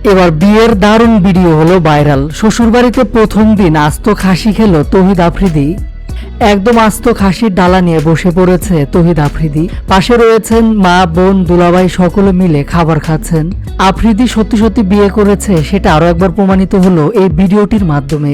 এবার বিয়ের দারুণ ভিডিও হলো ভাইরাল। শ্বশুরবাড়িতে প্রথম দিন আস্ত খাসি খেলো তৌহিদ আফ্রিদি। একদম আস্ত খাসির ডালা নিয়ে বসে পড়েছে তৌহিদ আফ্রিদি। পাশে রয়েছেন মা, বোন, দুলাভাই, সকলে মিলে খাবার খাচ্ছেন। আফ্রিদি সত্যি সত্যি বিয়ে করেছে সেটা আরো একবার প্রমাণিত হলো এই ভিডিওটির মাধ্যমে।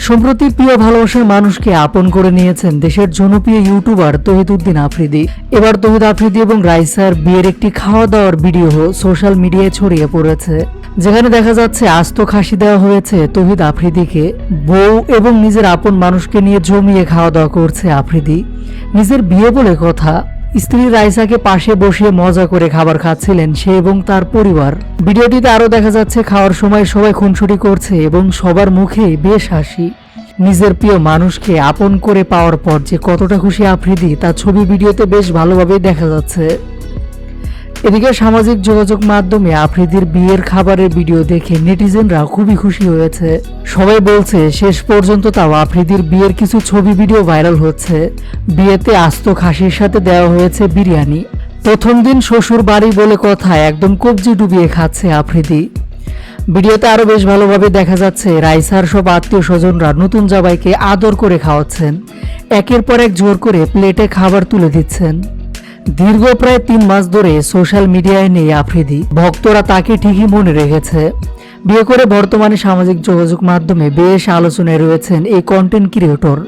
সম্প্রতি প্রিয় ভালোবাসার মানুষকে আপন করে নিয়েছেন দেশের জনপ্রিয় ইউটিউবার তৌহিদউদ্দিন আফ্রিদি। এবার তৌহিদ আফ্রিদি এবং রাইসার বিয়ের একটি খাওয়া দাওয়ার ভিডিও সোশ্যাল মিডিয়ায় ছড়িয়ে পড়েছে, যেখানে দেখা যাচ্ছে আস্ত খাসি দেওয়া হয়েছে তৌহিদ আফ্রিদিকে। বউ এবং নিজের আপন মানুষকে নিয়ে জমিয়ে খাওয়া দাওয়া করছে আফ্রিদি। নিজের বিয়ে বলে কথা, স্ত্রী রাইসাকে পাশে বসিয়ে মজা করে খাবার খাচ্ছিলেন সে এবং তার পরিবার। ভিডিওটিতে আরো দেখা যাচ্ছে খাওয়ার সময় সবাই খুনসুটি করছে এবং সবার মুখেই বেশ হাসি। নিজের প্রিয় মানুষকে আপন করে পাওয়ার পর যে কতটা খুশি আফ্রিদি তা ছবি ভিডিওতে বেশ ভালোভাবেই দেখা যাচ্ছে। এদিকে সামাজিক যোগাযোগ মাধ্যমে আফ্রিদির বিয়ের খাবারের ভিডিও দেখে নেটিজেনরা খুবই খুশি হয়েছে। সবাই বলছে শেষ পর্যন্ত তাও আফ্রিদির বিয়ের কিছু ছবি ভিডিও ভাইরাল হচ্ছে। বিয়েতে আস্ত খাসির সাথে দেওয়া হয়েছে বিরিয়ানি। প্রথম দিন শ্বশুর বাড়ি বলে কথা একদম কবজি ডুবিয়ে খাচ্ছে আফ্রিদি। ভিডিওতে আরো বেশ ভালোভাবে দেখা যাচ্ছে রাইসার সব আত্মীয় স্বজনরা নতুন জামাইকে আদর করে খাওয়াচ্ছেন। একের পর এক জোর করে প্লেটে খাবার তুলে দিচ্ছেন। দীর্ঘ প্রায় 3 মাস ধরে সোশ্যাল মিডিয়ায় নেই আফ্রিদি। ভক্তরা তাকে ঠিকই মনে রেখেছে। বিয়ে করে বর্তমানে সামাজিক যোগাযোগ মাধ্যমে বেশ আলোচনায় রয়েছেন এই কন্টেন্ট ক্রিয়েটর।